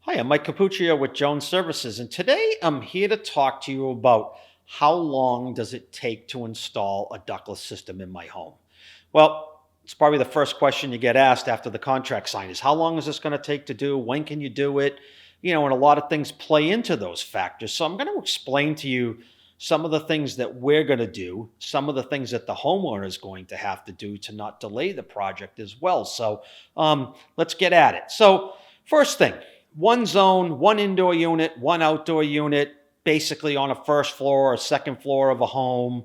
Hi, I'm Mike Capuccio with Jones Services, and today I'm here to talk to you about how long does it take to install a ductless system in my home? Well, it's probably the first question you get asked after the contract sign is how long is this going to take to do? When can you do it? And a lot of things play into those factors. So I'm going to explain to you some of the things that we're going to do, some of the things that the homeowner is going to have to do to not delay the project as well. So let's get at it. So first thing, one zone, one indoor unit, one outdoor unit, basically on a first floor or second floor of a home,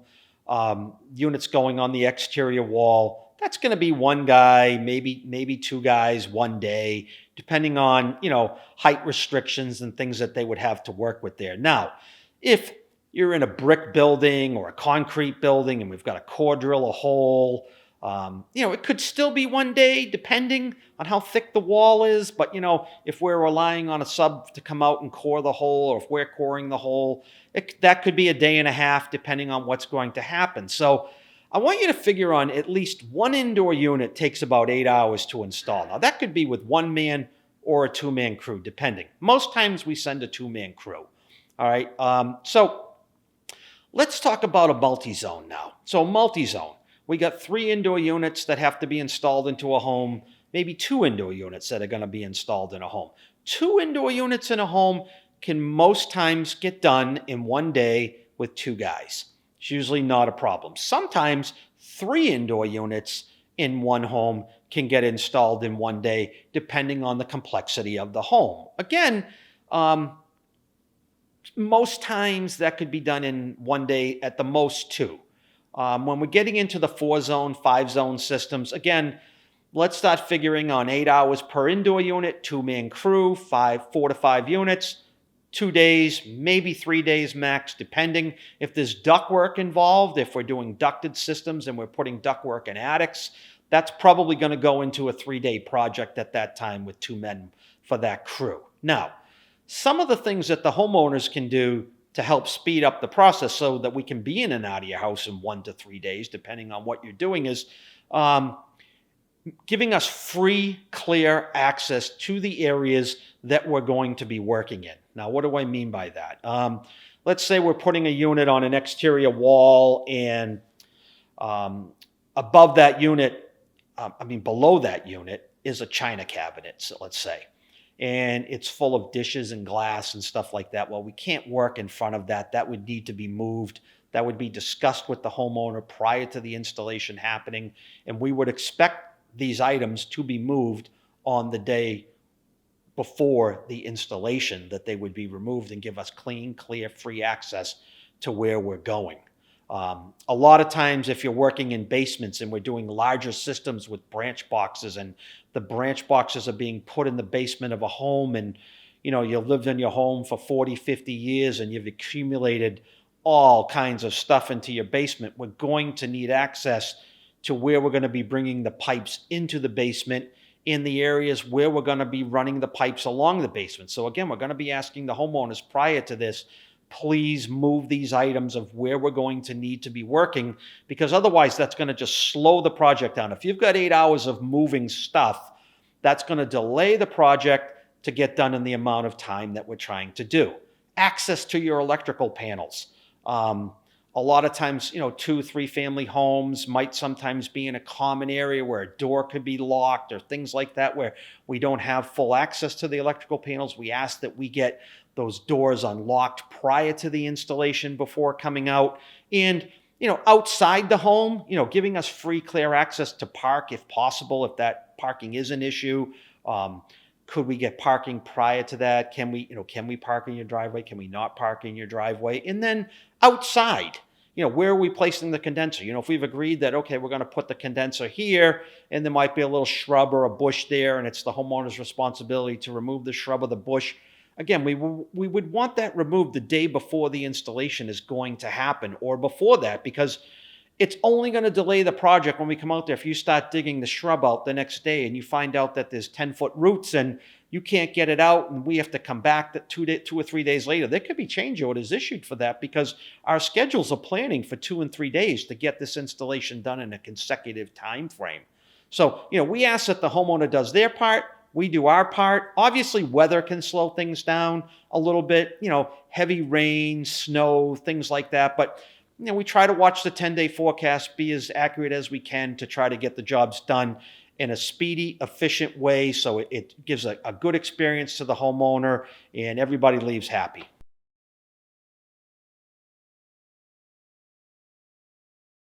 units going on the exterior wall. That's going to be one guy, maybe two guys one day, depending on, height restrictions and things that they would have to work with there. Now, if you're in a brick building or a concrete building and we've got to core drill a hole, it could still be one day depending on how thick the wall is. But, if we're relying on a sub to come out and core the hole, or if we're coring the hole, that could be a day and a half depending on what's going to happen. So I want you to figure on at least one indoor unit takes about 8 hours to install. Now, that could be with one man or a two-man crew, depending. Most times we send a two-man crew. All right. So let's talk about a multi-zone now. So multi-zone. We got 3 indoor units that have to be installed into a home, maybe 2 indoor units that are going to be installed in a home. 2 indoor units in a home can most times get done in one day with 2 guys. It's usually not a problem. Sometimes 3 indoor units in one home can get installed in one day, depending on the complexity of the home. Again, most times that could be done in one day, at the most 2. When we're getting into the 4-zone, 5-zone systems, again, let's start figuring on 8 hours per indoor unit, 2-man crew, 4 to 5 units, 2 days, maybe 3 days max, depending. If there's ductwork involved, if we're doing ducted systems and we're putting ductwork in attics, that's probably going to go into a 3-day project at that time with 2 men for that crew. Now, some of the things that the homeowners can do to help speed up the process so that we can be in and out of your house in 1 to 3 days, depending on what you're doing, is giving us free, clear access to the areas that we're going to be working in. Now, what do I mean by that? Let's say we're putting a unit on an exterior wall, and above that unit, below that unit is a china cabinet, so let's say. And it's full of dishes and glass and stuff like that. Well, we can't work in front of that. That would need to be moved. That would be discussed with the homeowner prior to the installation happening. And we would expect these items to be moved on the day before the installation, that they would be removed and give us clean, clear, free access to where we're going. A lot of times, if you're working in basements and we're doing larger systems with branch boxes, and the branch boxes are being put in the basement of a home, and you've lived in your home for 40, 50 years and you've accumulated all kinds of stuff into your basement, we're going to need access to where we're going to be bringing the pipes into the basement, in the areas where we're going to be running the pipes along the basement. So again, we're going to be asking the homeowners prior to this, please move these items of where we're going to need to be working, because otherwise that's going to just slow the project down. If you've got 8 hours of moving stuff, that's going to delay the project to get done in the amount of time that we're trying to do. Access to your electrical panels. A lot of times, 2, 3 family homes might sometimes be in a common area where a door could be locked or things like that, where we don't have full access to the electrical panels. We ask that we get those doors unlocked prior to the installation before coming out. And, outside the home, giving us free, clear access to park if possible, if that parking is an issue. Could we get parking prior to that? Can we park in your driveway? Can we not park in your driveway? And then outside, where are we placing the condenser? If we've agreed that, okay, we're going to put the condenser here, and there might be a little shrub or a bush there, and it's the homeowner's responsibility to remove the shrub or the bush. Again, we would want that removed the day before the installation is going to happen, or before that, because it's only going to delay the project when we come out there. If you start digging the shrub out the next day and you find out that there's 10-foot roots and you can't get it out, and we have to come back 2 or 3 days later, there could be change orders issued for that, because our schedules are planning for 2 and 3 days to get this installation done in a consecutive time frame. So, we ask that the homeowner does their part, we do our part. Obviously, weather can slow things down a little bit, heavy rain, snow, things like that. But we try to watch the 10-day forecast, be as accurate as we can to try to get the jobs done in a speedy, efficient way so it gives a good experience to the homeowner and everybody leaves happy.